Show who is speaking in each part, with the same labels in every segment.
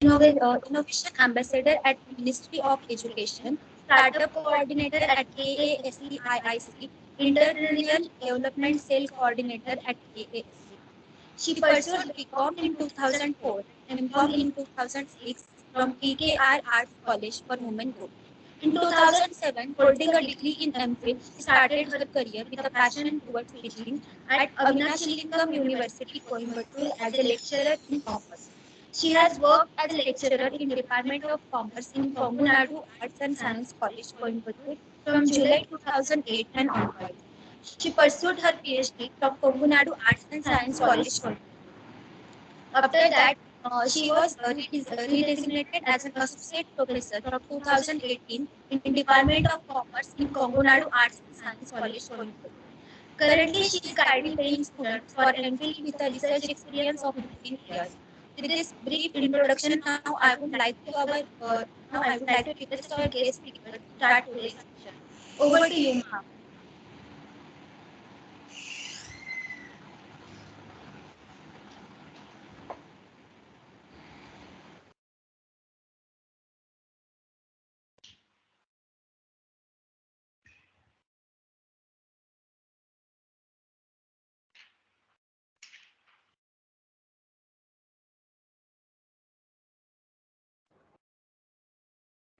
Speaker 1: Innovation Ambassador at Ministry of Education, Startup Coordinator at AASEIIC, Entrepreneurial Development Cell Coordinator at AASC. She pursued BCom in 2004 and MCom in 2006 from PKR Arts College for Women Group. In 2007, holding a degree in MPhil, she started her career with a passion towards teaching at Avinashilingam University, Coimbatore as a lecturer in commerce. She has worked as a lecturer in Department of Commerce in Kongunadu Arts and Science College, Coimbatore from July 2008 and onwards. She pursued her PhD from Kongunadu Arts and Science College, Coimbatore. After that, she was re-designated as an associate professor from 2018 in Department of Commerce in Kongunadu Arts and Science College, Coimbatore. Currently, she is guiding paying students for MPhil with a research experience of 15 years. With this brief introduction, now I would like to request our guest speaker to start today's session. Over to you, Maha.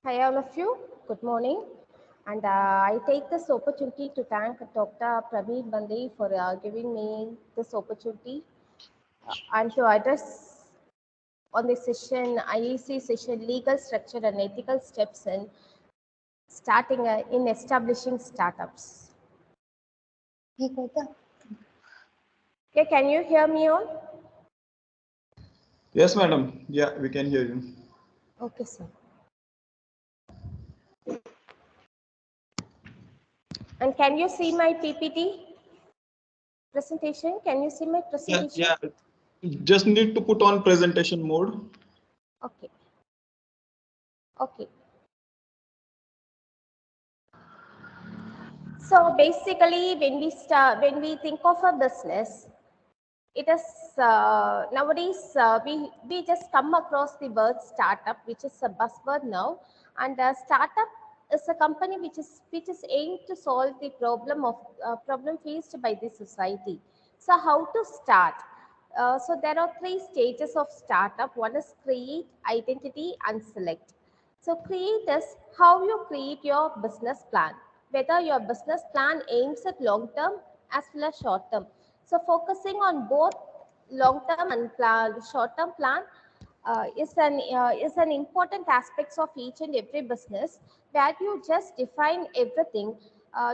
Speaker 2: Hi, all of you. Good morning. And I take this opportunity to thank Dr. B DIVYAPRIYA for giving me this opportunity and to address on this session, IEC session, legal structure and ethical steps in starting in establishing startups. Okay, can you hear me all?
Speaker 3: Yes, madam. Yeah, we can hear you.
Speaker 2: Okay, sir. And can you see my PPT presentation? Can you see my presentation?
Speaker 3: Yeah. Just need to put on presentation mode.
Speaker 2: Okay. Okay. So basically, when we think of a business, it is nowadays we just come across the word startup, which is a buzzword now, and startup is a company which is aimed to solve the problem faced by the society. So how to start? So there are three stages of startup. One is create, identity, and select. So create is how you create your business plan, whether your business plan aims at long term as well as short term. So focusing on both long term and short term plan is an important aspects of each and every business, where you just define everything.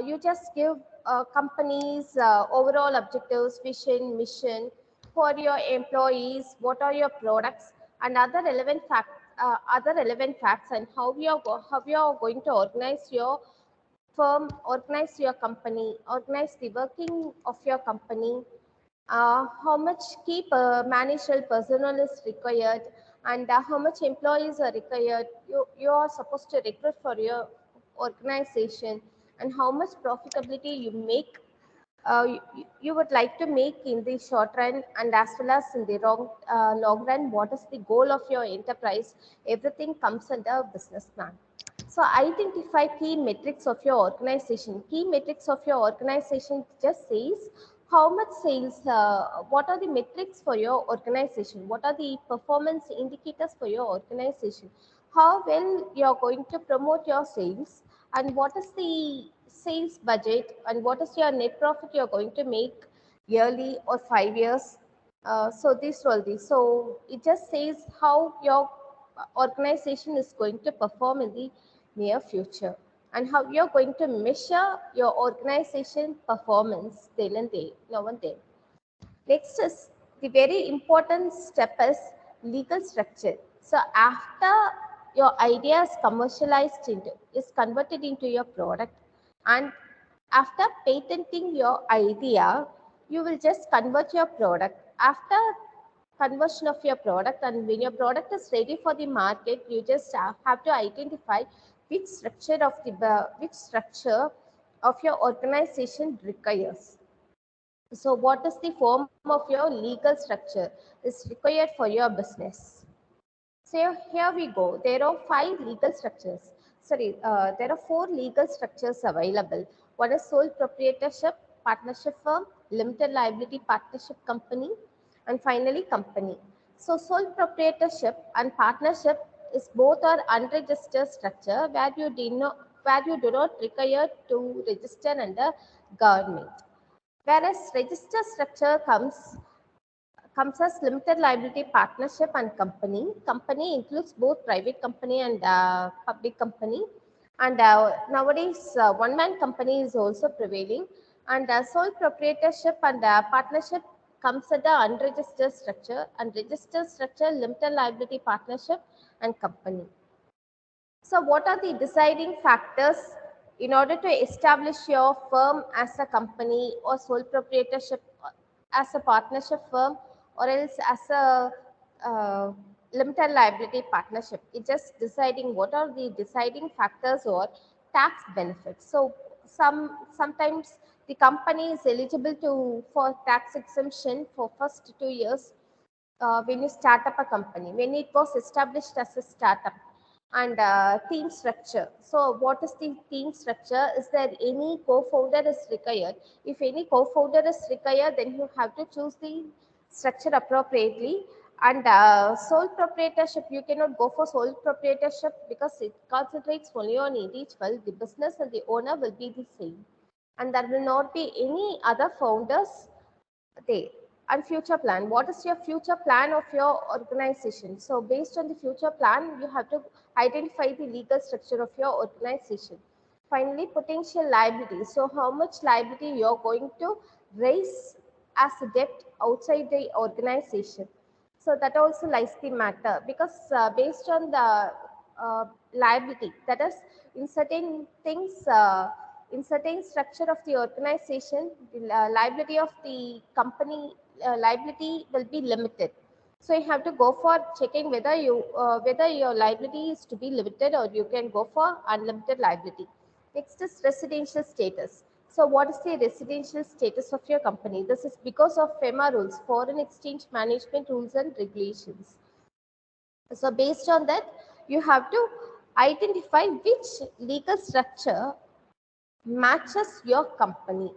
Speaker 2: You just give companies overall objectives, vision, mission for your employees, what are your products and other relevant facts, and how you are going to organize your firm, organize your company, organize the working of your company, how much key managerial personnel is required, and how much employees are required. You are supposed to recruit for your organization, and how much profitability you make. You would like to make in the short run and as well as in the long run. What is the goal of your enterprise? Everything comes under business plan. So identify key metrics of your organization. Key metrics of your organization just says how much sales, what are the metrics for your organization? What are the performance indicators for your organization? How well you are going to promote your sales, and what is the sales budget, and what is your net profit you are going to make yearly or 5 years. So this all this. So it just says how your organization is going to perform in the near future, and how you're going to measure your organization performance then and there, now and then. Next is the very important step is legal structure. So after your idea is commercialized is converted into your product, and after patenting your idea, you will just convert your product. After conversion of your product, and when your product is ready for the market, you just have to identify which structure of your organization requires. So what is the form of your legal structure is required for your business? So So here we go. There are 5 legal structures. Sorry, there are 4 legal structures available. One is sole proprietorship, partnership firm, limited liability partnership company, and finally company. So sole proprietorship and partnership is both are unregistered structure where you do not require to register under government. Whereas registered structure comes as limited liability partnership and company. Company includes both private company and public company. And nowadays, one-man company is also prevailing. And sole proprietorship and partnership comes under unregistered structure, and registered structure, limited liability partnership and company. So what are the deciding factors in order to establish your firm as a company or sole proprietorship as a partnership firm or else as a uh, limited liability partnership? It's just deciding what are the deciding factors or tax benefits. So sometimes the company is eligible to for tax exemption for first 2 years when you start up a company, when it was established as a startup. And team structure. So what is the team structure? Is there any co-founder is required? If any co-founder is required, then you have to choose the structure appropriately. And sole proprietorship, you cannot go for sole proprietorship because it concentrates only on individual. The business and the owner will be the same, and there will not be any other founders there. And future plan, what is your future plan of your organization? So based on the future plan, you have to identify the legal structure of your organization. Finally, potential liability. So how much liability you're going to raise as a debt outside the organization? So that also lies the matter, because based on the liability, that is, in certain things, in certain structure of the organization, the liability of the company liability will be limited. So you have to go for checking whether your liability is to be limited or you can go for unlimited liability. Next is residential status. So what is the residential status of your company? This is because of FEMA rules, foreign exchange management rules and regulations. So based on that, you have to identify which legal structure matches your company.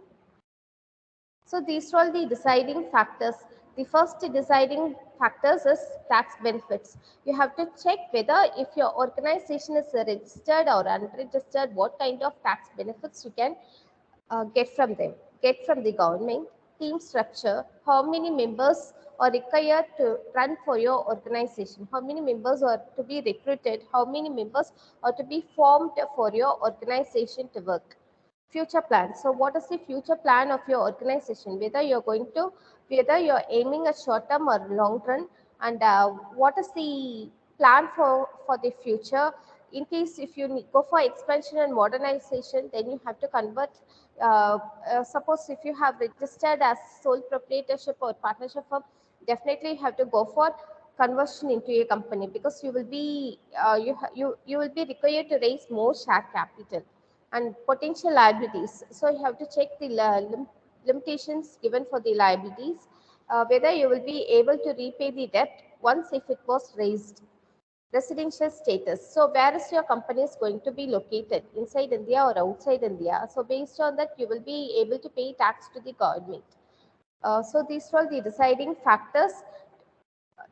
Speaker 2: So these are all the deciding factors. The first deciding factors is tax benefits. You have to check whether if your organization is registered or unregistered, what kind of tax benefits you can get from them, get from the government. Team structure, how many members are required to run for your organization, how many members are to be recruited, how many members are to be formed for your organization to work. Future plan. So what is the future plan of your organization? Whether you're aiming at short term or long run, and what is the plan for the future? In case if you go for expansion and modernization, then you have to convert. Suppose if you have registered as sole proprietorship or partnership firm, definitely you have to go for conversion into a company, because you will be you will be required to raise more share capital. And potential liabilities. So you have to check the limitations given for the liabilities, whether you will be able to repay the debt once if it was raised. Residential status. So where is your company is going to be located, inside India or outside India? So based on that, you will be able to pay tax to the government. So these are the deciding factors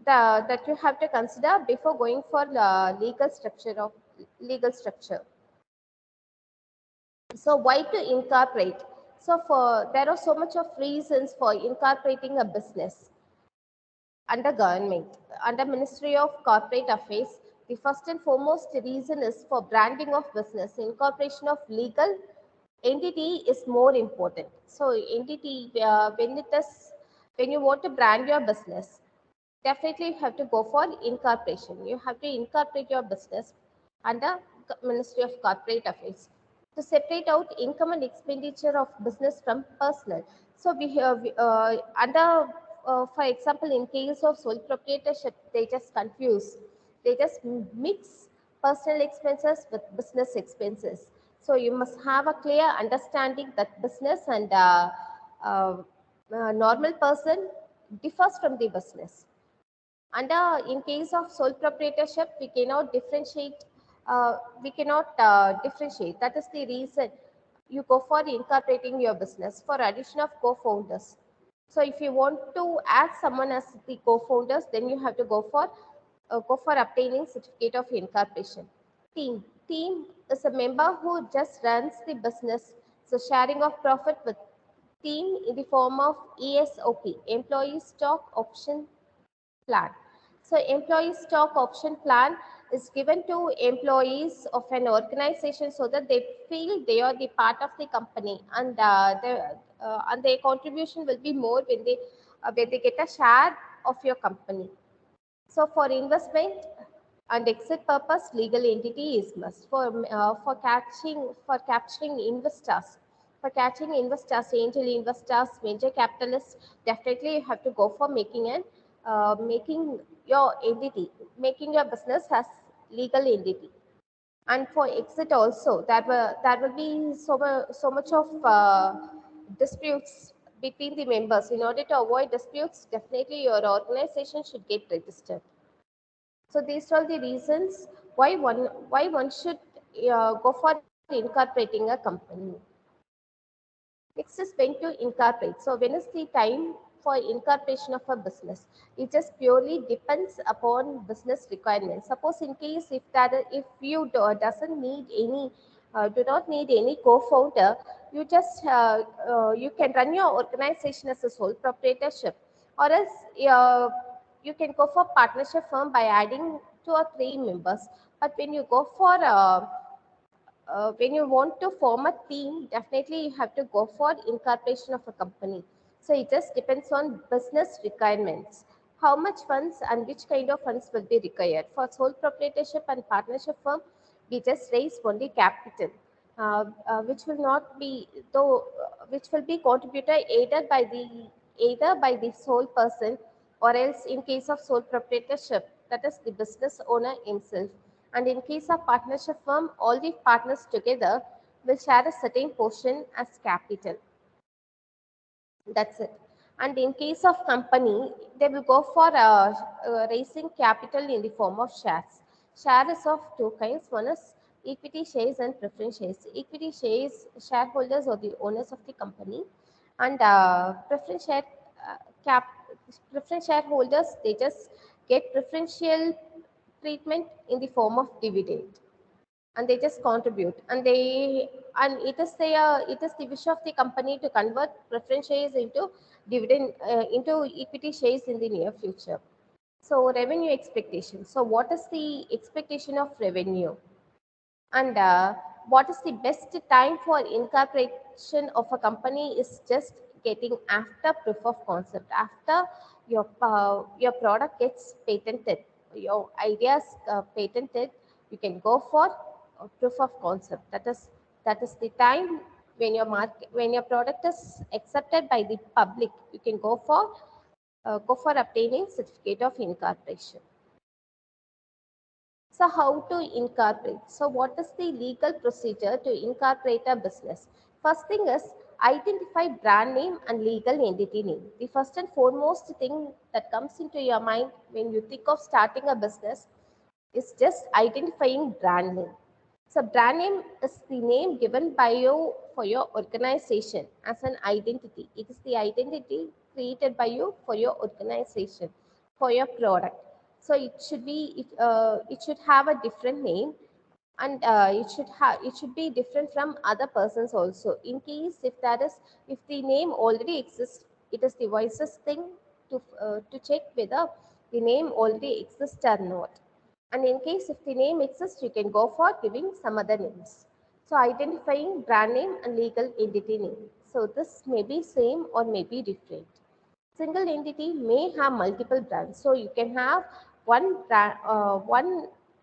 Speaker 2: that you have to consider before going for legal structure. So why to incorporate? So there are so much of reasons for incorporating a business under government, under Ministry of Corporate Affairs. The first and foremost reason is for branding of business. Incorporation of legal entity is more important. So entity, when you want to brand your business, definitely you have to go for incorporation. You have to incorporate your business under Ministry of Corporate Affairs to separate out income and expenditure of business from personal. So we have under, for example, in case of sole proprietorship, they just confuse. They just mix personal expenses with business expenses. So you must have a clear understanding that business and uh, normal person differs from the business. And in case of sole proprietorship, we cannot differentiate. Differentiate. That is the reason you go for incorporating your business for addition of co-founders. So if you want to add someone as the co-founders, then you have to go for obtaining certificate of incorporation. Team is a member who just runs the business. So sharing of profit with team in the form of ESOP, employee stock option plan. So employee stock option plan is given to employees of an organization so that they feel they are the part of the company, and their contribution will be more when they get a share of your company. So for investment and exit purpose, legal entity is must for capturing investors. For catching investors, angel investors, venture capitalists, definitely you have to go for making your entity, making your business as legal entity. And for exit also, that will be so much of disputes between the members. In order to avoid disputes, definitely your organization should get registered. So these are the reasons why one should go for incorporating a company. Next is when to incorporate. So when is the time for incorporation of a business? It just purely depends upon business requirements. Suppose in case if you doesn't need any do not need any co-founder, you can run your organization as a sole proprietorship, or else you can go for partnership firm by adding 2 or 3 members. But when you want to form a team, definitely you have to go for incorporation of a company. So it just depends on business requirements. How much funds and which kind of funds will be required. For sole proprietorship and partnership firm, we just raise only capital, which will not be though, which will be contributed either by the sole person, or else in case of sole proprietorship, that is the business owner himself. And in case of partnership firm, all the partners together will share a certain portion as capital. That's it. And in case of company, they will go for raising capital in the form of shares. Shares of 2 kinds. One is equity shares and preference shares. Equity shares, shareholders or the owners of the company, and uh, cap preference shareholders, they just get preferential treatment in the form of dividend, and they just contribute, and it is the wish of the company to convert preference shares into dividend into equity shares in the near future. So revenue expectation. So what is the expectation of revenue, and what is the best time for incorporation of a company is just getting after proof of concept, after your product gets patented, your ideas patented, you can go for proof of concept. That is the time when your product is accepted by the public, you can go for obtaining certificate of incorporation. So how to incorporate? So what is the legal procedure to incorporate a business? First thing is identify brand name and legal entity name. The first and foremost thing that comes into your mind when you think of starting a business is just identifying brand name. So brand name is the name given by you for your organization as an identity. It is the identity created by you for your organization, for your product. So it should have a different name, and it should be different from other persons also. In case if the name already exists, it is the wisest thing to check whether the name already exists or not. And in case if the name exists, you can go for giving some other names. So identifying brand name and legal entity name. So this may be same or may be different. Single entity may have multiple brands. So you can have one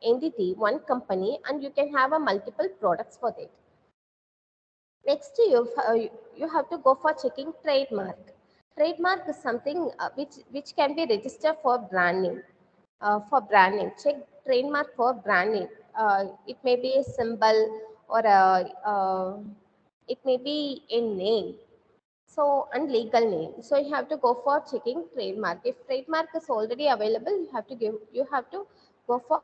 Speaker 2: entity, one company, and you can have a multiple products for that. Next, you have to go for checking trademark. Trademark is something which can be registered for brand name. For brand name, check trademark for brand name. It may be a symbol, or it may be a name. So, and legal name. So you have to go for checking trademark. If trademark is already available, you have to go for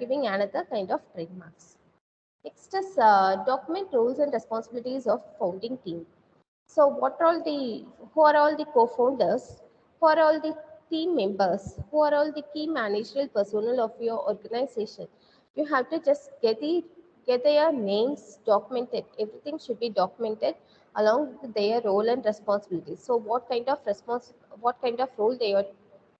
Speaker 2: giving another kind of trademarks. Next is document roles and responsibilities of founding team. So who are all the co-founders? Who are all the team members? Who are all the key managerial personnel of your organization? You have to just get their names documented. Everything should be documented along with their role and responsibilities. So what kind of role they are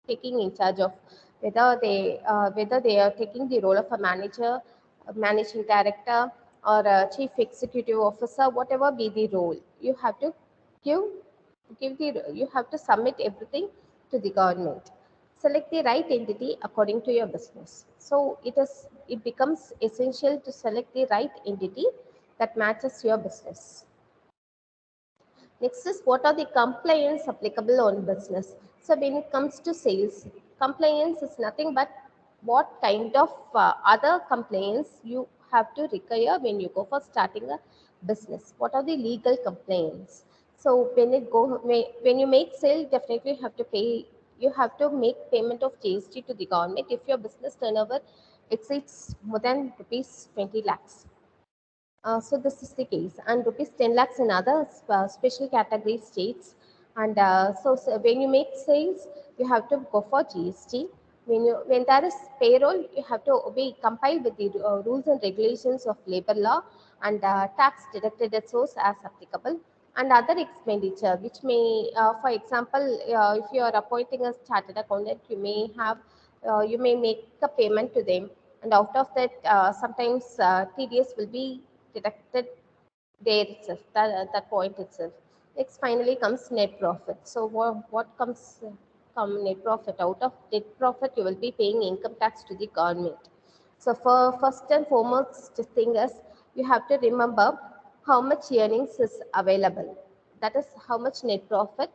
Speaker 2: taking in charge of, whether they are taking the role of a manager, a managing director, or a chief executive officer, whatever be the role, you have to give you have to submit everything to the government. Select the right entity according to your business. So it becomes essential to select the right entity that matches your business. Next is, what are the compliance applicable on business? So when it comes to sales, compliance is nothing but what kind of other compliance you have to require when you go for starting a business. What are the legal compliance? So when you make sale, definitely you have to pay. You have to make payment of GST to the government if your business turnover exceeds more than rupees 20 lakhs. So this is the case, and rupees 10 lakhs in other special category states. And so when you make sales, you have to go for GST. When there is payroll, you have to comply with the rules and regulations of labor law, and tax deducted at source as applicable. And other expenditure, which may, for example, if you are appointing a chartered accountant, you may make a payment to them, and out of that, sometimes TDS will be deducted there itself, that point itself. Next, finally comes net profit. So what comes come net profit? Out of net profit, you will be paying income tax to the government. So for first and foremost thing is, you have to remember how much earnings is available. That is how much net profit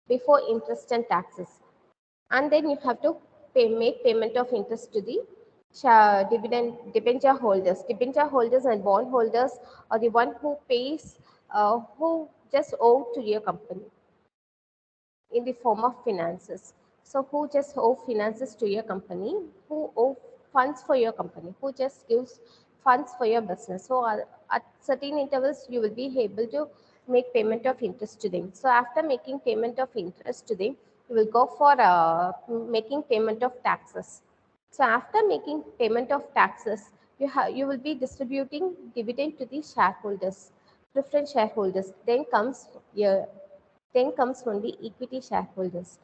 Speaker 2: before interest and taxes. And then you have to make payment of interest to the debenture holders. Debenture holders and bond holders are the one who pays, who just owe to your company in the form of finances. So who just owe finances to your company, who owe funds for your company, who just gives funds for your business. So at certain intervals, you will be able to make payment of interest to them. So after making payment of interest to them, you will go for making payment of taxes. So after making payment of taxes, you will be distributing dividend to the shareholders, preference shareholders. Then comes only equity shareholders.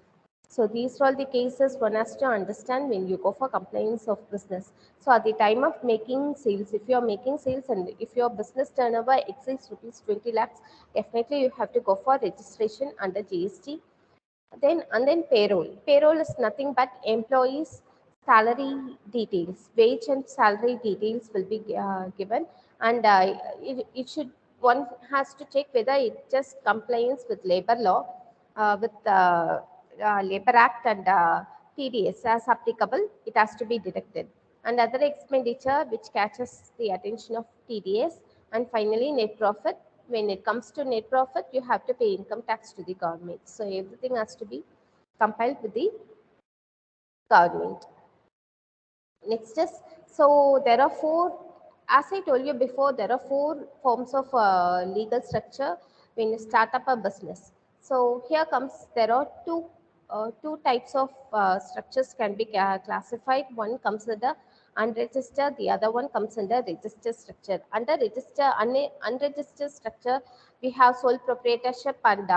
Speaker 2: So these are all the cases one has to understand when you go for compliance of business. So at the time of making sales, if you are making sales and if your business turnover exceeds rupees 20 lakhs, definitely you have to go for registration under GST. Then payroll. Payroll is nothing but employees' salary details, wage and salary details will be given, and it should one has to check whether it just compliance with labor law, with Labor Act and TDS as applicable. It has to be deducted, and other expenditure which catches the attention of TDS, and finally net profit. When it comes to net profit, you have to pay income tax to the government. So everything has to be compiled with the government. Next is, so there are four, as I told you before, there are four forms of legal structure when you start up a business. So here comes, there are two types of structures can be classified. One comes under unregistered, the other one comes under registered structure. Under unregistered structure, we have sole proprietorship and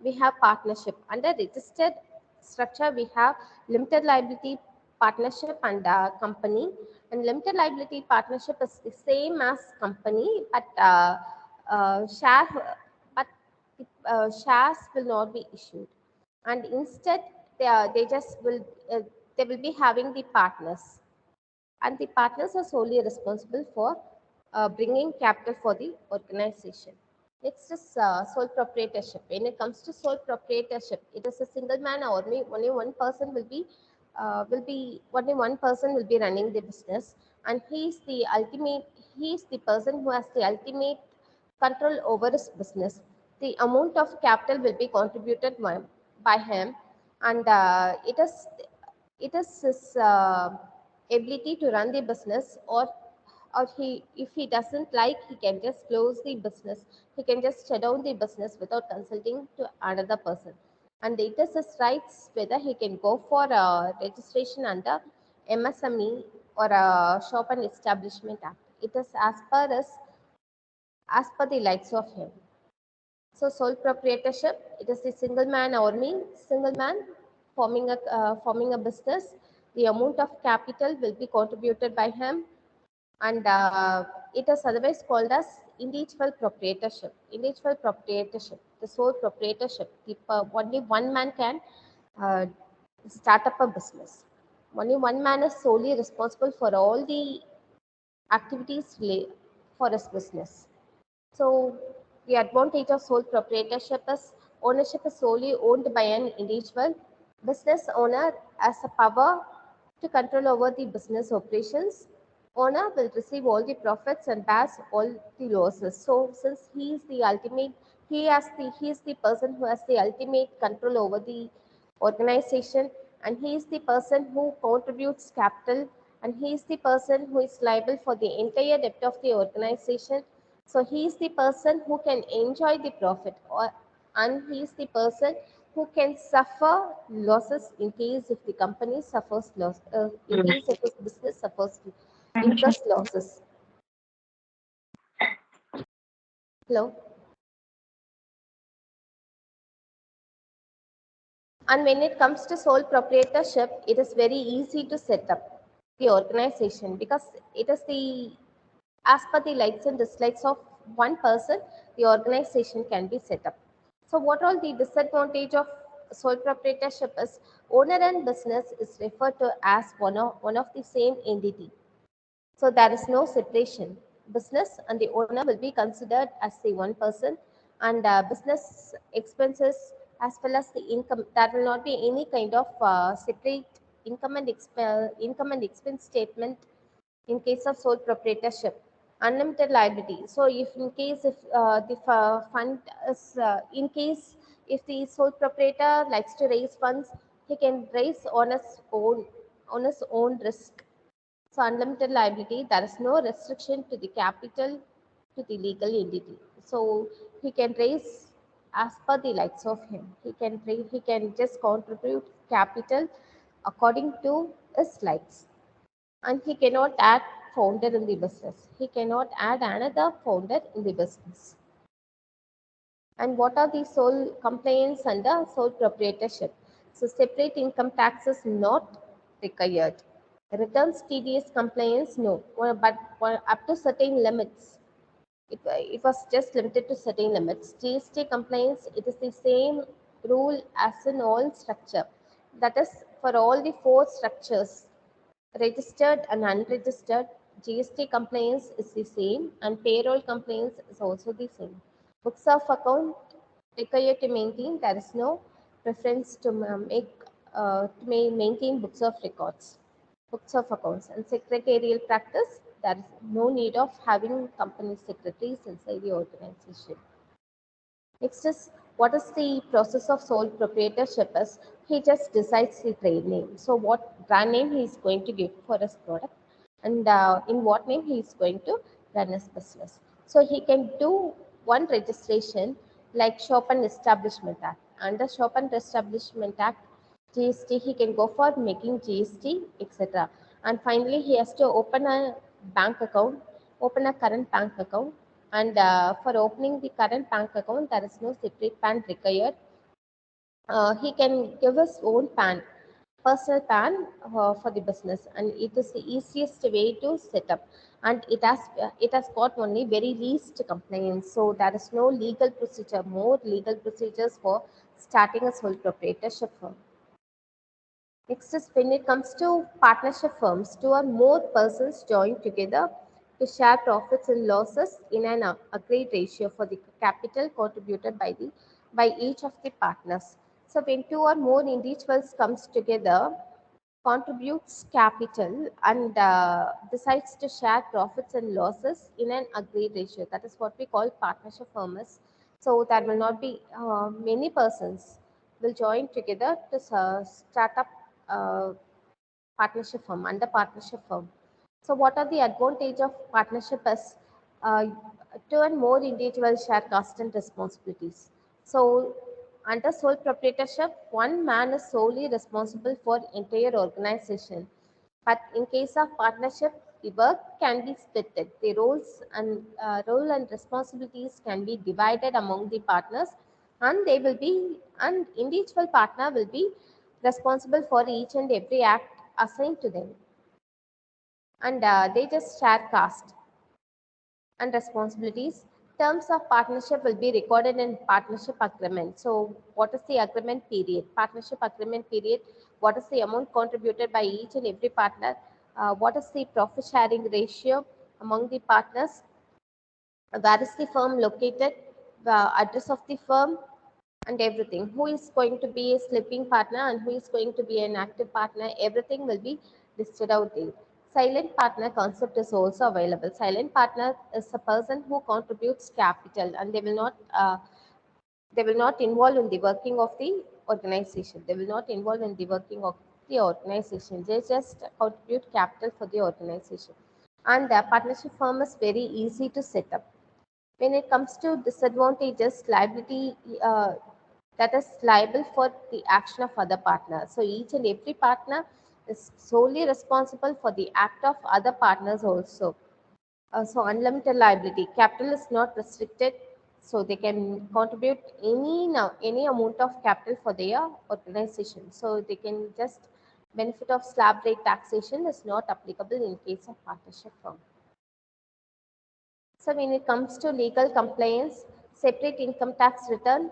Speaker 2: we have partnership. Under registered structure, we have limited liability partnership and company. And limited liability partnership is the same as company, but but shares will not be issued, and instead they just will they will be having the partners, and the partners are solely responsible for bringing capital for the organization. Next is sole proprietorship. When it comes to sole proprietorship, it is a single man or only one person only one person will be running the business, and he is the person who has the ultimate control over his business. the amount of capital will be contributed by him, and it is his ability to run the business, or he, if he doesn't like, he can just close the business, he can just shut down the business without consulting to another person. And it is his rights whether he can go for a registration under MSME or a shop and establishment act. It is as per the likes of him. So sole proprietorship, it is the single man army, single man forming a business. The amount of capital will be contributed by him, and it is otherwise called as individual proprietorship. Individual proprietorship, the sole proprietorship. Only one man can uh, start up a business. Only one man is solely responsible for all the activities for his business. So the advantage of sole proprietorship is ownership is solely owned by an individual. Business owner has a power to control over the business operations. Owner will receive all the profits and bears all the losses. So since he is the ultimate, he is the person who has the ultimate control over the organization, and he is the person who contributes capital, and he is the person who is liable for the entire debt of the organization. So he is the person who can enjoy the profit, and he is the person who can suffer losses in case if the company suffers loss, in case if his business suffers interest losses. Hello. And when it comes to sole proprietorship, it is very easy to set up the organization, because it is the, as per the likes and dislikes of one person, the organization can be set up. So what all the disadvantage of sole proprietorship is, owner and business is referred to as one of the same entity. So there is no separation. Business and the owner will be considered as the one person, and business expenses as well as the income. There will not be any kind of separate income and expense statement in case of sole proprietorship. Unlimited liability. So if in case if the fund is in case if the sole proprietor likes to raise funds, he can raise on his own risk. So unlimited liability, there is no restriction to the capital to the legal entity. So he can raise as per the likes of him. He can just contribute capital according to his likes. And he cannot add founder in the business. He cannot add another founder in the business. And what are the sole compliance under sole proprietorship? So separate income tax is not required. Returns TDS compliance, no, but up to certain limits. It was just limited to certain limits. GST compliance, it is the same rule as in all structure. That is for all the four structures, registered and unregistered. GST compliance is the same, and payroll compliance is also the same. Books of account required to maintain, there is no preference to maintain books of records, books of accounts. And secretarial practice, there is no need of having company secretaries inside the organization. Next is, what is the process of sole proprietorship is, he just decides the trade name. So what brand name he is going to give for his product, and in what name he is going to run his business. So he can do one registration like Shop and Establishment Act. Under Shop and Establishment Act, GST, he can go for making GST, etc. And finally, he has to open a bank account, open a current bank account, and for opening the current bank account, there is no separate PAN required. He can give his own PAN, personal PAN for the business, and it is the easiest way to set up. And it has got only very least compliance, so there is no legal procedure, more legal procedures for starting a sole proprietorship firm. Next is, when it comes to partnership firms, two or more persons join together to share profits and losses in an agreed ratio for the capital contributed by each of the partners. So when two or more individuals comes together, contributes capital, and decides to share profits and losses in an agreed ratio, that is what we call partnership firms. So there will not be many persons will join together to start up partnership firm under partnership firm. So what are the advantage of partnership is uh, two and more individuals share cost and responsibilities. So under sole proprietorship, one man is solely responsible for entire organization. But in case of partnership, the work can be split. The roles and role and responsibilities can be divided among the partners, and they will be and individual partner will be responsible for each and every act assigned to them, and they just share cost and responsibilities. Terms of partnership will be recorded in partnership agreement. So, what is the agreement period? Partnership agreement period. What is the amount contributed by each and every partner? What is the profit sharing ratio among the partners? Where is the firm located? The address of the firm, and everything. Who is going to be a sleeping partner and who is going to be an active partner? Everything will be listed out there. Silent partner concept is also available. Silent partner is a person who contributes capital, and they will not involve in the working of the organization. They will not involve in the working of the organization. They just contribute capital for the organization. And the partnership firm is very easy to set up. When it comes to disadvantages, liability, that is liable for the action of other partners. So each and every partner is solely responsible for the act of other partners also. So unlimited liability, capital is not restricted, so they can contribute any amount of capital for their organization. So they can just benefit of slab rate taxation is not applicable in case of partnership firm. So when it comes to legal compliance, separate income tax return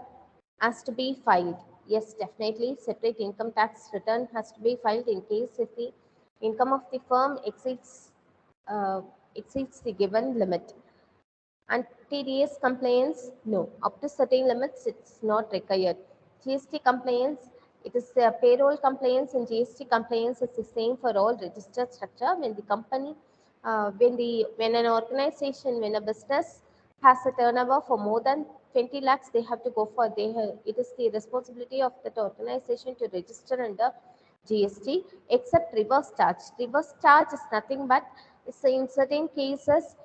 Speaker 2: has to be filed. Yes, definitely, separate income tax return has to be filed in case if the income of the firm uh, exceeds the given limit. And TDS compliance, no. Up to certain limits, it's not required. GST compliance, it is payroll compliance and GST compliance is the same for all registered structure. When the company, when an organization, when a business has a turnover for more than 20 lakhs, they have to go for it is the responsibility of that organization to register under GST, except reverse charge. Reverse charge is nothing but in certain cases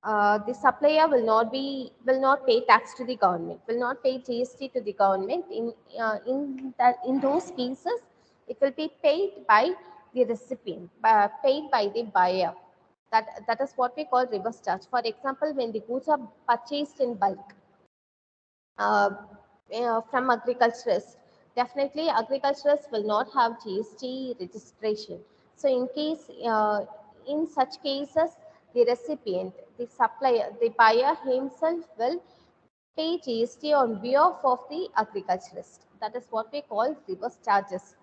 Speaker 2: the supplier will not pay tax to the government, will not pay GST to the government. In those cases, it will be paid by the recipient, paid by the buyer. That is what we call reverse charge. For example, when the goods are purchased in bulk, uh, from agriculturists. Definitely, agriculturists will not have GST registration. So, in such cases, the recipient, the supplier, the buyer himself will pay GST on behalf of the agriculturist. That is what we call reverse charges.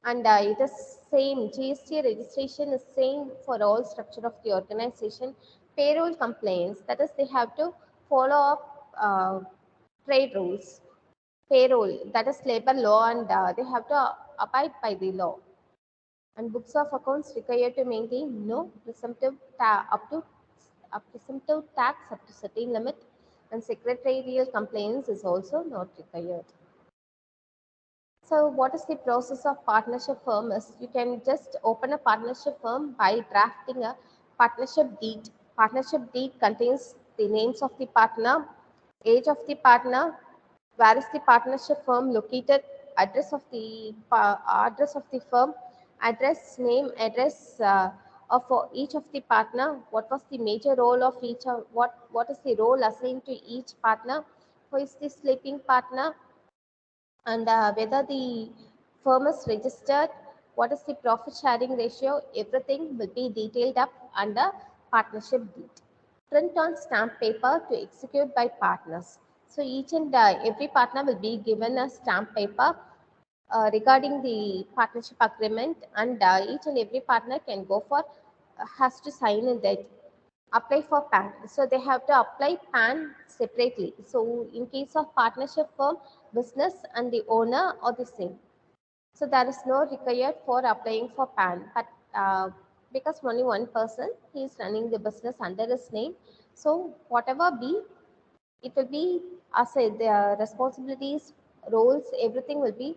Speaker 2: And it is same, GST registration is same for all structure of the organization. Payroll compliance, that is they have to follow up trade rules. Payroll, that is labor law, and they have to abide by the law. And books of accounts required to maintain no presumptive tax up to certain limit, and secretarial compliance is also not required. So what is the process of partnership firm is you can just open a partnership firm by drafting a partnership deed. Partnership deed contains the names of the partner, age of the partner, where is the partnership firm located, address of the firm, address, name, address of each of the partner, what was the major role of what is the role assigned to each partner, who is the sleeping partner, and whether the firm is registered, what is the profit sharing ratio, everything will be detailed up under partnership deed. Print on stamp paper to execute by partners. So each and every partner will be given a stamp paper regarding the partnership agreement, and each and every partner can go for has to sign in that. Apply for PAN. So they have to apply PAN separately. So in case of partnership firm, business and the owner are the same. So there is no required for applying for PAN. But because only one person he is running the business under his name, so whatever be, it will be As their responsibilities, roles, everything will be,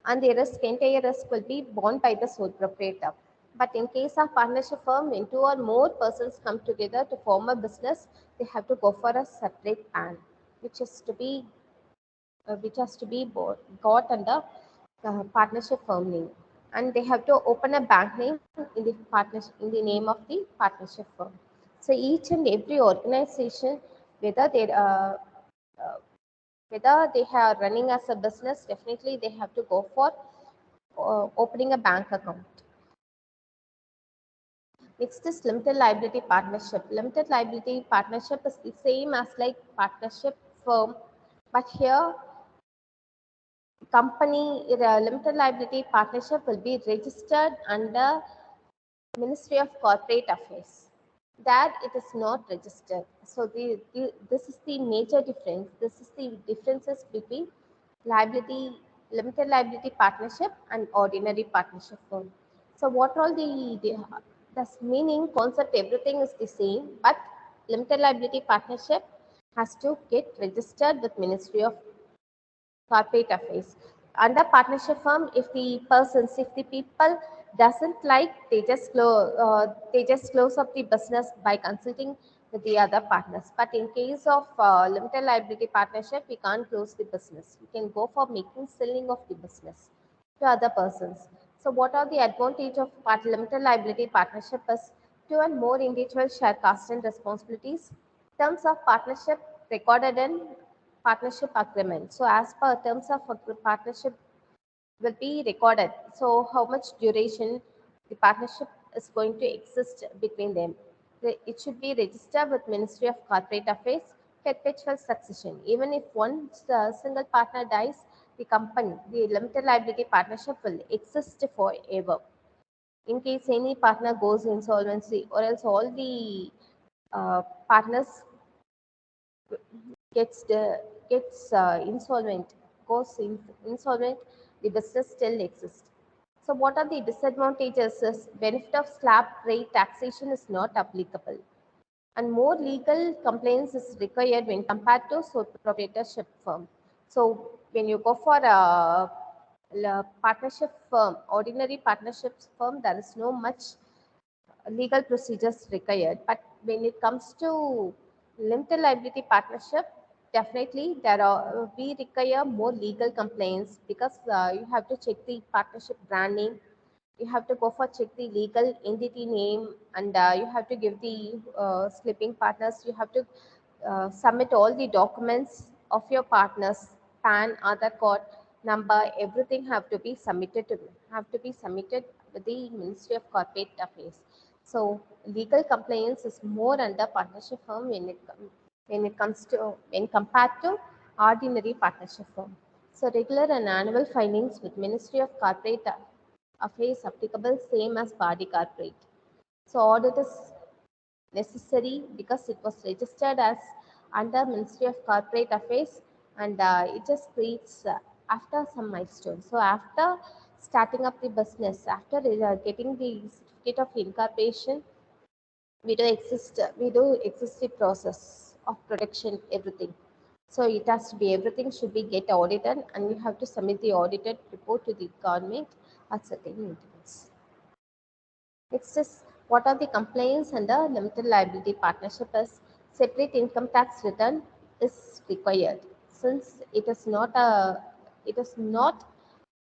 Speaker 2: and the risk, entire risk will be borne by the sole proprietor. But in case of partnership firm, when two or more persons come together to form a business, they have to go for a separate PAN, which is to be which has to be got under partnership firm name, and they have to open a bank name in the partnership in the name of the partnership firm. So each and every organization, whether they uh, whether they are running as a business, definitely they have to go for opening a bank account. Next is limited liability partnership. Limited liability partnership is the same as like partnership firm, but here company limited liability partnership will be registered under Ministry of Corporate Affairs. That it is not registered. So this is the major difference. This is the differences between liability, limited liability partnership and ordinary partnership firm. So what all the meaning, concept, everything is the same, but limited liability partnership has to get registered with Ministry of Corporate Affairs. Under partnership firm, if the persons, if the people doesn't like, they just close up the business by consulting with the other partners. But in case of limited liability partnership, we can't close the business. We can go for making selling of the business to other persons. So what are the advantage of limited liability partnership is two and more individuals share costs and responsibilities. Terms of partnership recorded in partnership agreement. So as per terms of partnership will be recorded. So how much duration the partnership is going to exist between them. It should be registered with Ministry of Corporate Affairs, perpetual succession. Even if one single partner dies, the company, the limited liability partnership will exist forever. In case any partner goes insolvency or else all the partners gets the gets insolvent, insolvent, the business still exists. So what are the disadvantages? Is benefit of slab rate taxation is not applicable, and more legal complaints is required when compared to sole proprietorship firm. So when you go for a partnership firm, ordinary partnerships firm, there is no much legal procedures required. But when it comes to limited liability partnership, definitely there are we require more legal complaints because you have to check the partnership brand name, you have to go for check the legal entity name, and you have to give the slipping partners. You have to submit all the documents of your partners, PAN, Aadhaar card number, everything have to be submitted with the Ministry of Corporate Affairs. So legal compliance is more under partnership firm when it comes to when compared to ordinary partnership firm. So regular and annual filings with Ministry of Corporate Affairs applicable same as body corporate. So audit is necessary because it was registered as under Ministry of Corporate Affairs, and it just creates after some milestones. So after starting up the business, after getting the certificate of incorporation, we do exist the process of production, everything. So it has to be, everything should be get audited, and you have to submit the audited report to the government at certain intervals. Next is what are the complaints under limited liability partnership is separate income tax return is required, since it is not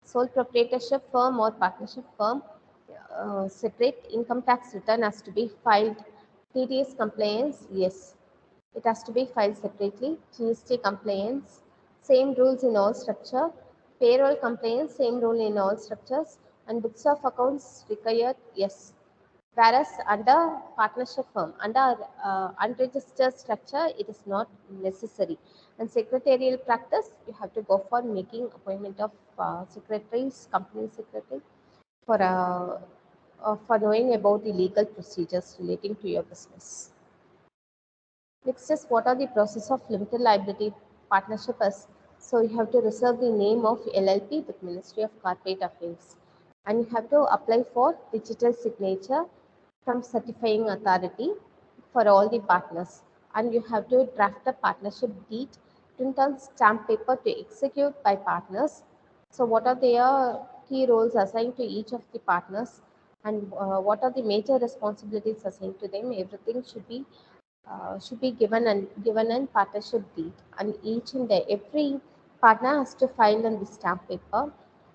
Speaker 2: sole proprietorship firm or partnership firm. Separate income tax return has to be filed. TDS compliance, yes, it has to be filed separately. GST compliance, same rules in all structure. Payroll compliance, same rule in all structures. And books of accounts required, yes. Whereas under partnership firm, under unregistered structure, it is not necessary. And secretarial practice, you have to go for making appointment of secretaries, company secretary, for knowing about the legal procedures relating to your business. Next is what are the process of limited liability partnership is. So you have to reserve the name of LLP with Ministry of Corporate Affairs, and you have to apply for digital signature from certifying authority for all the partners, and you have to draft a partnership deed print on stamp paper to execute by partners. So what are their key roles assigned to each of the partners, and what are the major responsibilities assigned to them? Everything should be given in partnership deed, and each and every partner has to file on the stamp paper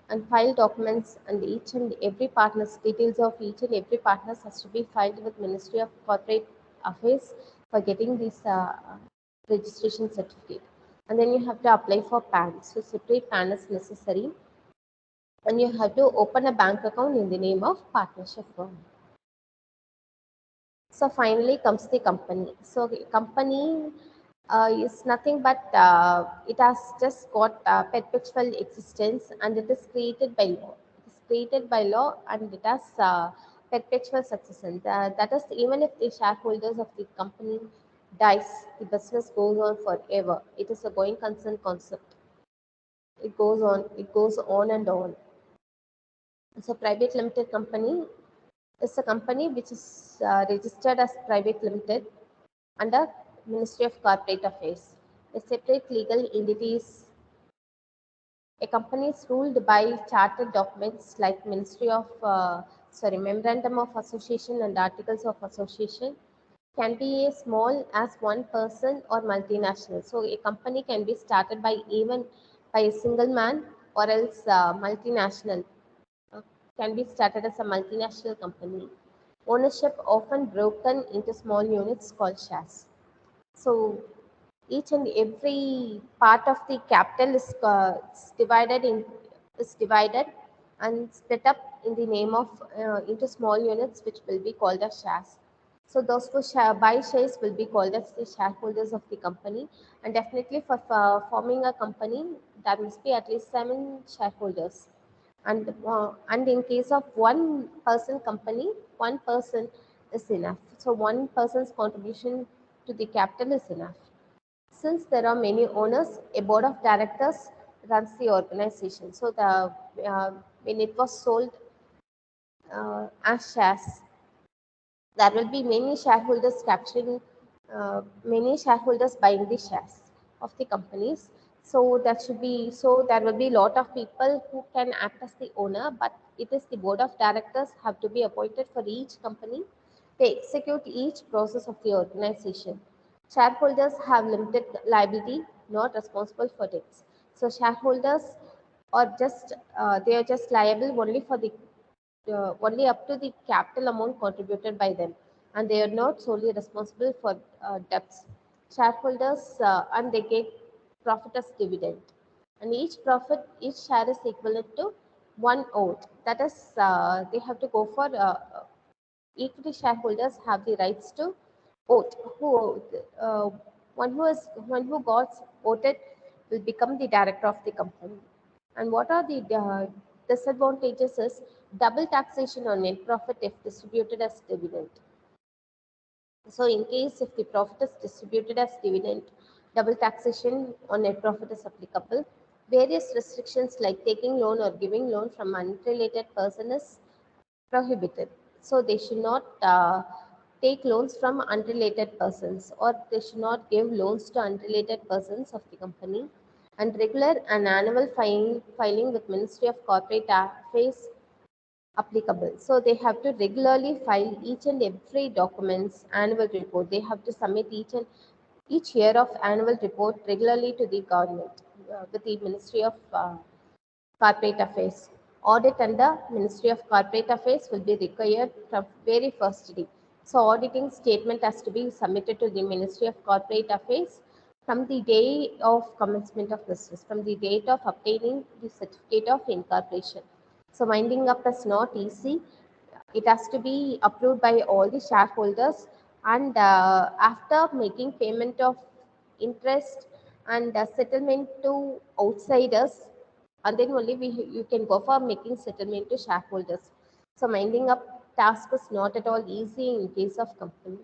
Speaker 2: and file documents, and each and every partner's details of each and every partners has to be filed with Ministry of Corporate Affairs for getting this registration certificate. And then you have to apply for PAN. So separate PAN is necessary, and you have to open a bank account in the name of partnership firm. So finally comes the company. So the company is nothing but it has just got perpetual existence, and it is created by law. It is created by law, and it has perpetual succession. That is, even if the shareholders of the company dies, the business goes on forever. It is a going concern concept. It goes on. It goes on and on. So private limited company is a company which is registered as private limited under Ministry of Corporate Affairs. A separate legal entity is a company is ruled by chartered documents like Memorandum of Association and Articles of Association. Can be as small as one person or multinational. So a company can be started by even by a single man, or else multinational. uh, can be started as a multinational company. Ownership often broken into small units called shares. So each and every part of the capital is divided and split up in the name of into small units, which will be called as shares. So those who buy shares will be called as the shareholders of the company. And definitely for forming a company, there must be at least 7 shareholders. And in case of one person company, one person is enough. So one person's contribution to the capital is enough. Since there are many owners, a board of directors runs the organization. So when it was sold as shares, there will be many shareholders buying the shares of the companies. So there will be a lot of people who can act as the owner, but it is the board of directors have to be appointed for each company to execute each process of the organization. Shareholders have limited liability, not responsible for debts. So shareholders they are just liable only up to the capital amount contributed by them, and they are not solely responsible for debts. Shareholders and they get profit as dividend, and each share is equivalent to one vote. That is, they have to go for equity shareholders have the rights to vote. One who got voted will become the director of the company. And what are the disadvantages is double taxation on net profit if distributed as dividend. So in case if the profit is distributed as dividend, double taxation on net profit is applicable. Various restrictions like taking loan or giving loan from unrelated person is prohibited. So they should not take loans from unrelated persons, or they should not give loans to unrelated persons of the company. And regular and annual filing with Ministry of Corporate Affairs applicable. So they have to regularly file each and every documents annual report. They have to submit each year of annual report regularly to the government with the Ministry of Corporate Affairs. Audit under Ministry of Corporate Affairs will be required from very first day. So auditing statement has to be submitted to the Ministry of Corporate Affairs from the day of commencement of business, from the date of obtaining the certificate of incorporation. So winding up is not easy. It has to be approved by all the shareholders, and after making payment of interest and settlement to outsiders, and then only you can go for making settlement to shareholders. So winding up task is not at all easy in case of company.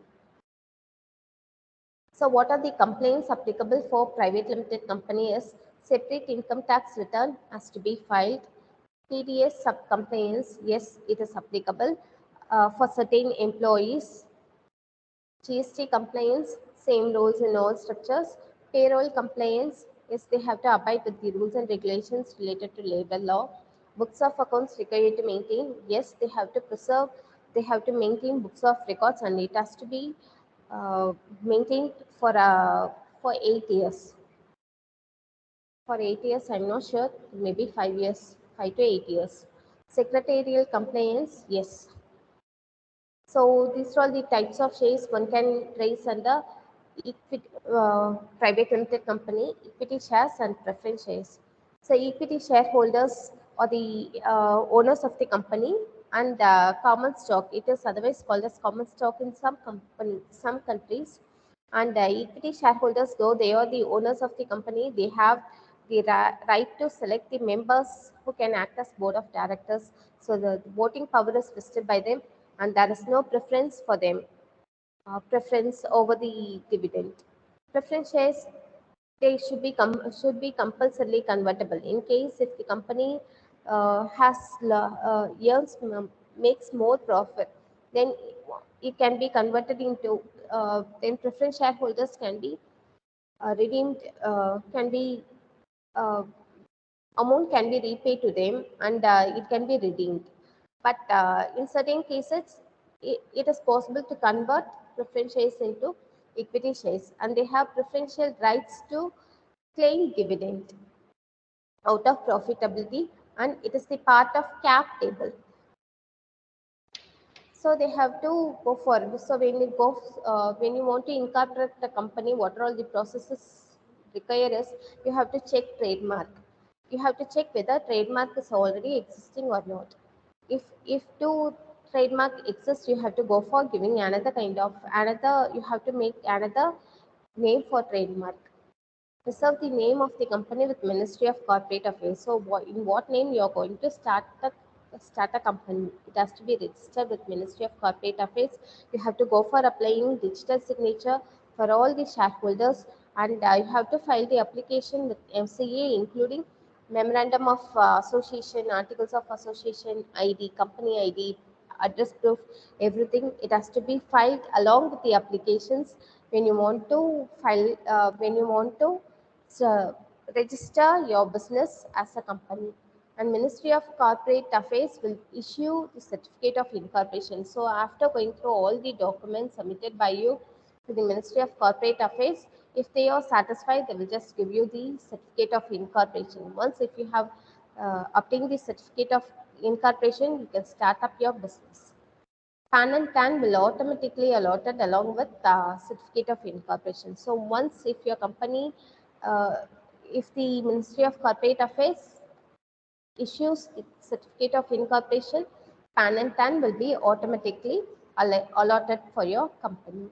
Speaker 2: So what are the complaints applicable for private limited company is separate income tax return has to be filed. TDS sub complaints, yes, it is applicable for certain employees. GST compliance, same rules in all structures. Payroll compliance, Yes, they have to abide with the rules and regulations related to labor law. Books of accounts required to maintain. Yes, they have to preserve. They have to maintain books of records, and it has to be maintained for 8 years. For 8 years, I'm not sure. Maybe 5 years, 5 to 8 years. Secretarial compliance. Yes. So these are all the types of shares one can raise under equity, private limited company, equity shares and preference shares. So equity shareholders or the owners of the company, and common stock. It is otherwise called as common stock in some countries. And equity shareholders, though they are the owners of the company, they have the right to select the members who can act as board of directors. So the voting power is vested by them, and there is no preference for them, preference over the dividend. Preference shares, they should be compulsorily convertible. In case if the company makes more profit, then it can be converted into, then preference shareholders can be redeemed, can be uh, amount can be repaid to them, and it can be redeemed. But in certain cases, it is possible to convert preference shares into equity shares, and they have preferential rights to claim dividend out of profitability, and it is the part of cap table. So they have to go for. So when you want to incorporate the company, what are all the processes required is, you have to check trademark. You have to check whether trademark is already existing or not. If two trademark exists, you have to go for giving another. You have to make another name for trademark. Reserve the name of the company with Ministry of Corporate Affairs. So, in what name you are going to start a company? It has to be registered with Ministry of Corporate Affairs. You have to go for applying digital signature for all the shareholders, and you have to file the application with MCA, including memorandum of association, articles of association, ID, company ID, address proof, everything. It has to be filed along with the applications when you want to so register your business as a company. And Ministry of Corporate Affairs will issue the certificate of incorporation. So after going through all the documents submitted by you to the Ministry of Corporate Affairs, if they are satisfied, they will just give you the certificate of incorporation. Once if you have obtained the certificate of incorporation, you can start up your business. PAN and TAN will automatically allotted along with certificate of incorporation. So once if your company, if the Ministry of Corporate Affairs issues the certificate of incorporation, PAN and TAN will be automatically allotted for your company.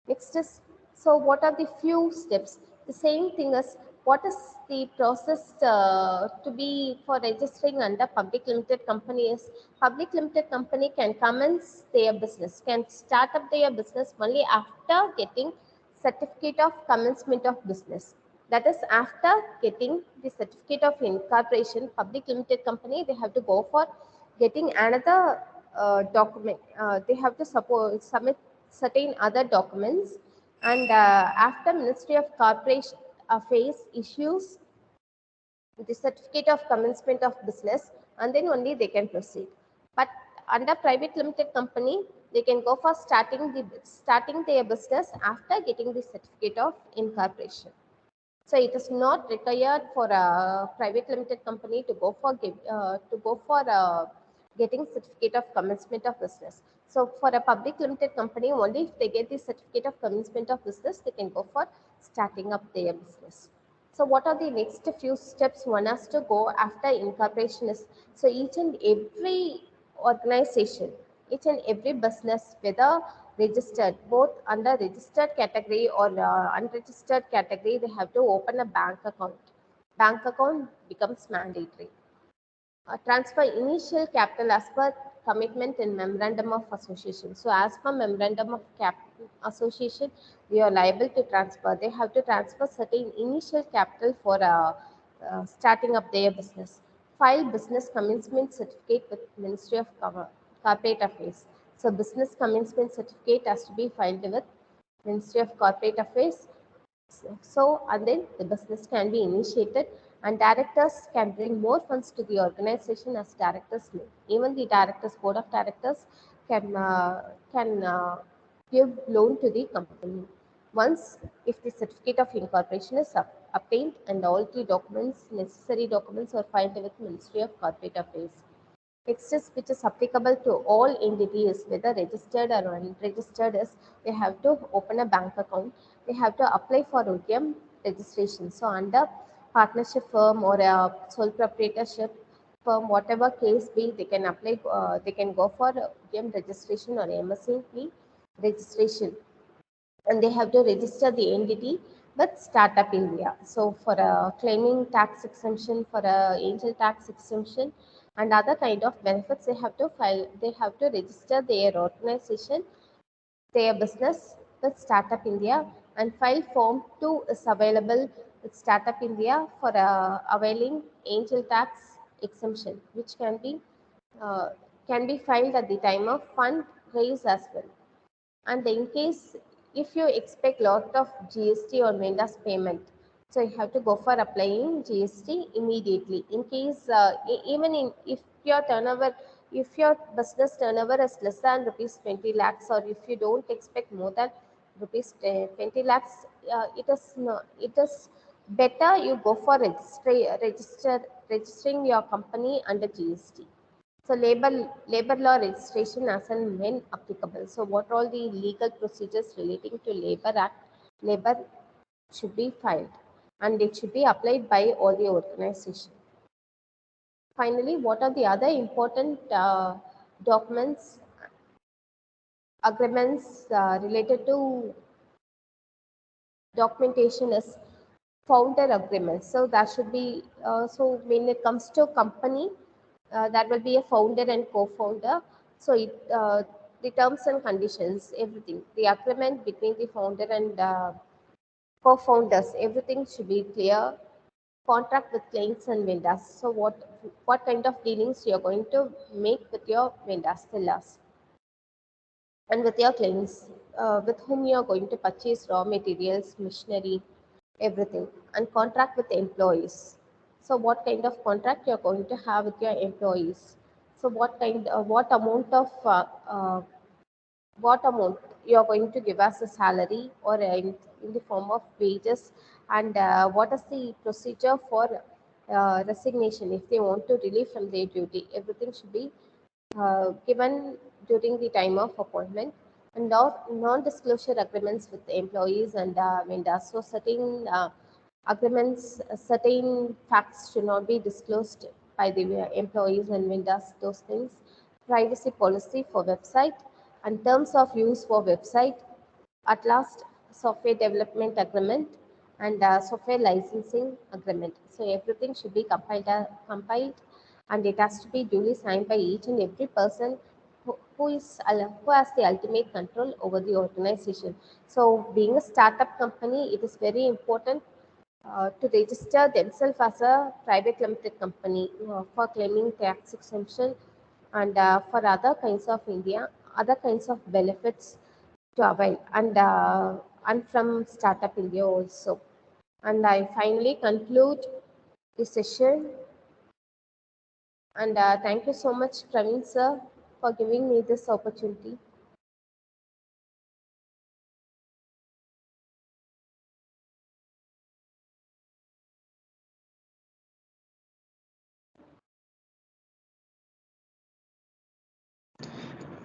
Speaker 2: Next is, so what are the few steps? The same thing as, what is the process to be for registering under public limited company is, public limited company can commence their business, can start up their business only after getting certificate of commencement of business. That is, after getting the certificate of incorporation, public limited company, they have to go for getting another document. They have to submit certain other documents, and after Ministry of Corporation Affairs issues the certificate of commencement of business, and then only they can proceed. But under private limited company, they can go for starting their business after getting the certificate of incorporation. So it is not required for a private limited company to go for getting certificate of commencement of business. So for a public limited company, only if they get the certificate of commencement of business, they can go for starting up their business. So what are the next few steps one has to go after incorporation is, so each and every organization, each and every business, whether registered, both under registered category or unregistered category, they have to open a bank account. Bank account becomes mandatory. Transfer initial capital as per commitment in memorandum of association. So as per memorandum of association, we are liable to transfer. They have to transfer certain initial capital for starting up their business. File business commencement certificate with Ministry of Corporate Affairs. So business commencement certificate has to be filed with Ministry of Corporate Affairs. So, and then the business can be initiated and directors can bring more funds to the organization as directors may. Even the directors, board of directors can give loan to the company. Once, if the certificate of incorporation is obtained and all the documents, necessary documents are filed with Ministry of Corporate Affairs. Excess which is applicable to all entities, whether registered or unregistered, is they have to open a bank account. They have to apply for UDM registration. So under partnership firm or a sole proprietorship firm, whatever case be, they can apply. They can go for UDM registration or MSME registration, and they have to register the entity with Startup India. So for claiming tax exemption, for angel tax exemption, and other kind of benefits, they have to file. They have to register their organization, their business with Startup India, and file Form 2 is available with Startup India for availing angel tax exemption, which uh, can be filed at the time of fund raise as well. And in case if you expect lot of GST or Menda's payment, so you have to go for applying GST immediately. In case even in if your turnover, if your business turnover is less than rupees 20 lakhs, or if you don't expect more than rupees 20 lakhs, it is better you go for registering your company under GST. So labor law registration as and when applicable. So what all the legal procedures relating to labor should be filed, and it should be applied by all the organization. Finally, what are the other important documents, agreements related to documentation is founder agreement. So that should be, so when it comes to company, that will be a founder and co-founder. So the terms and conditions, everything, the agreement between the founder and co-founders, everything should be clear. Contract with clients and vendors. So what kind of dealings you are going to make with your vendors, sellers, and with your clients, with whom you are going to purchase raw materials, machinery, everything, and contract with employees. So what kind of contract you are going to have with your employees? So what amount you are going to give us a salary, or in the form of wages, and what is the procedure for resignation if they want to relieve from their duty. Everything should be given during the time of appointment, and non-disclosure agreements with the employees and vendors. So certain agreements, certain facts should not be disclosed by the employees and vendors, those things. Privacy policy for website and terms of use for website. At last, software development agreement and software licensing agreement. So everything should be compiled, and it has to be duly signed by each and every person who has the ultimate control over the organization. So being a startup company, it is very important to register themselves as a private limited company for claiming tax exemption, and for other kinds of benefits to avail, and from Startup India also. And I finally conclude the session, and thank you so much, Praveen sir, for giving me this opportunity.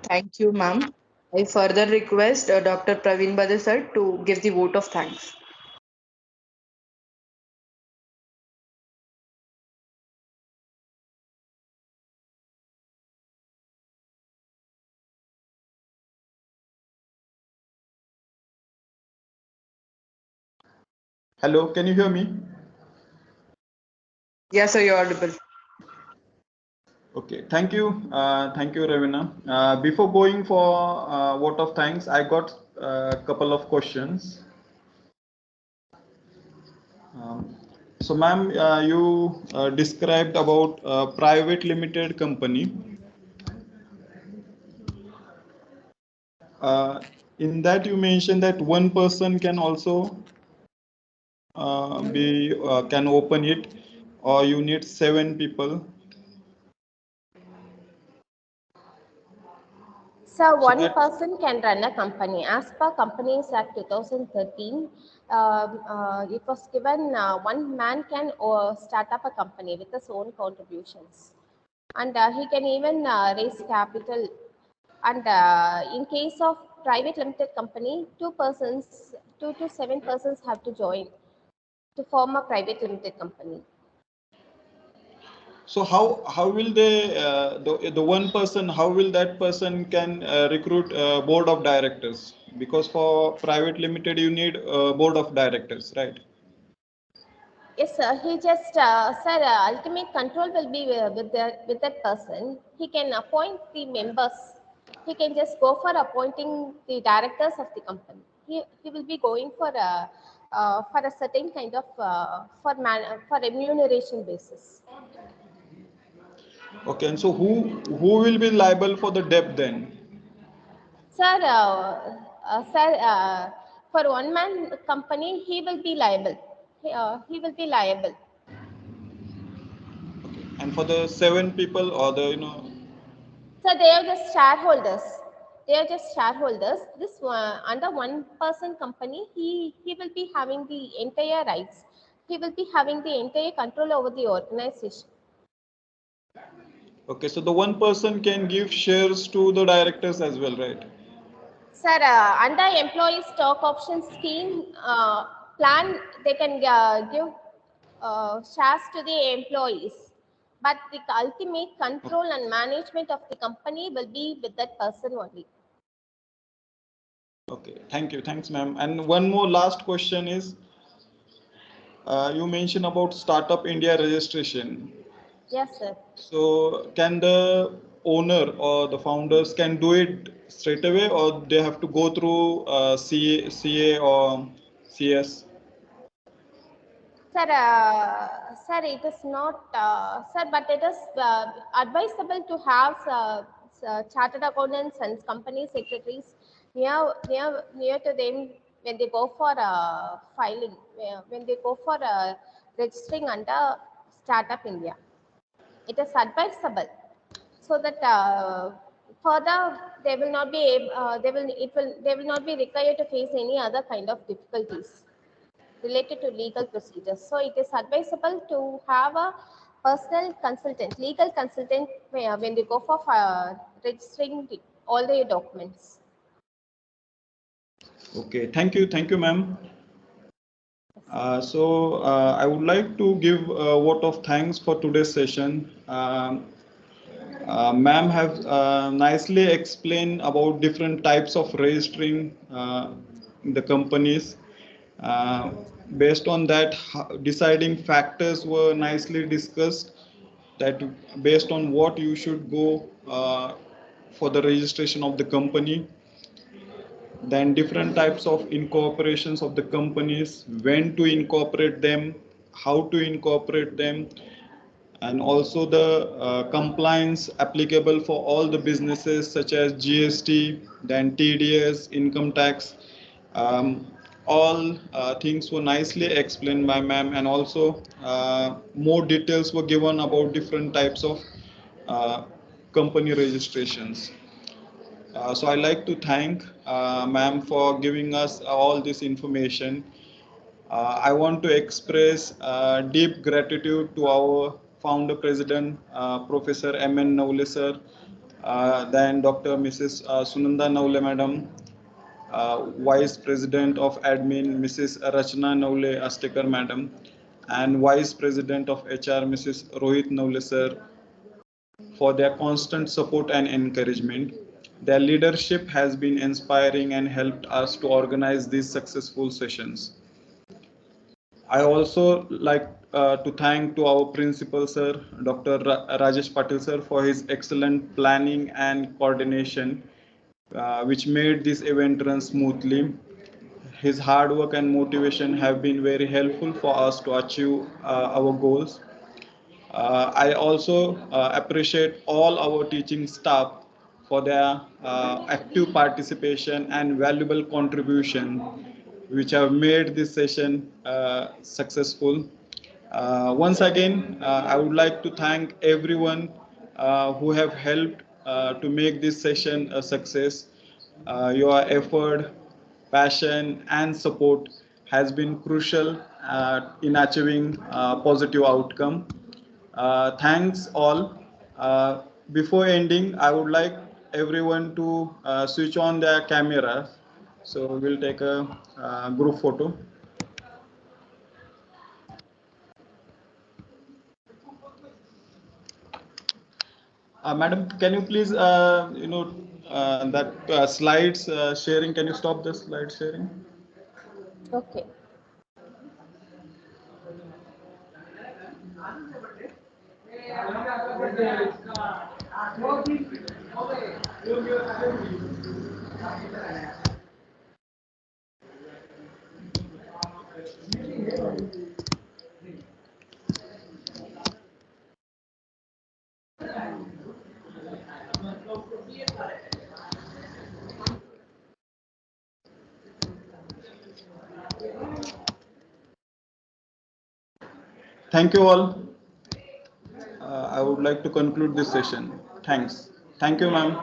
Speaker 4: Thank you, ma'am. I further request Dr. Praveen Badal sir to give the vote of thanks.
Speaker 3: Hello, can you hear me?
Speaker 4: Yes, sir, you're audible.
Speaker 3: Okay, thank you, Ravina. Before going for vote of thanks, I got a couple of questions. Um, so, ma'am, you described about private limited company. Uh, in that, you mentioned that one person can also can open it, or you need 7 people?
Speaker 2: So one
Speaker 3: that
Speaker 2: person can run a company. As per Companies Act 2013, it was given one man can start up a company with his own contributions. And he can even raise capital. And in case of private limited company, 2 to 7 persons have to join to form a private limited company.
Speaker 3: So how will they the one person, how will that person can recruit board of directors? Because for private limited you need board of directors, right?
Speaker 2: Yes, sir. He just, sir, ultimate control will be with that person. He can appoint the members. He can just go for appointing the directors of the company. He will be going for a certain kind of for remuneration basis.
Speaker 3: Okay, and so who will be liable for the debt then?
Speaker 2: Sir, sir, for one man company, he will be liable. He will be liable.
Speaker 3: And for the 7 people or the
Speaker 2: So they are just shareholders. They are just shareholders. This under one person company, he will be having the entire rights. He will be having the entire control over the organization.
Speaker 3: okay, so the one person can give shares to the directors as well, right?
Speaker 2: Sir, under employee stock option scheme plan, they can give shares to the employees, but the ultimate control and management of the company will be with that person only.
Speaker 3: Okay, thanks ma'am. And one more last question is, you mentioned about Startup India registration.
Speaker 2: Yes, sir.
Speaker 3: So can the owner or the founders can do it straight away, or they have to go through CA or CS?
Speaker 2: Sir, sir, it is not, sir, but it is advisable to have chartered accountants and company secretaries near to them when they go for filing, when they go for registering under Startup India. It is advisable so that further they will not be they will not be required to face any other kind of difficulties related to legal procedures. So it is advisable to have a personal consultant, legal consultant when they go for registering all their documents.
Speaker 3: Okay, thank you, ma'am. I would like to give a vote of thanks for today's session. Ma'am have nicely explained about different types of registering the companies. Uh, Based on that, deciding factors were nicely discussed. That based on what you should go for the registration of the company, then different types of incorporations of the companies, when to incorporate them, how to incorporate them, and also the compliance applicable for all the businesses such as GST, then TDS, income tax. Um, all things were nicely explained by ma'am, and also more details were given about different types of uh, company registrations. So I'd like to thank ma'am for giving us all this information. I want to express deep gratitude to our founder president, Professor M.N. Naule sir, then Dr. Mrs. Sunanda Naule madam, Vice President of Admin, Mrs. Rachna Naule Astekar madam, and Vice President of HR, Mrs. Rohit Naule sir, for their constant support and encouragement. Their leadership has been inspiring and helped us to organize these successful sessions. I also like to thank to our principal sir, Dr. Rajesh Patil sir, for his excellent planning and coordination, which made this event run smoothly. His hard work and motivation have been very helpful for us to achieve our goals. I also appreciate all our teaching staff for their active participation and valuable contribution which have made this session successful. Once again, I would like to thank everyone who have helped to make this session a success. Your effort, passion, and support has been crucial in achieving positive outcome. Thanks all. Uh, Before ending, I would like everyone to switch on their camera. So we'll take a group photo. Madam, can you please, that slides sharing, can you stop the slide sharing?
Speaker 2: Okay.
Speaker 3: Thank you all. I would like to conclude this session. Thanks. Thank you, ma'am.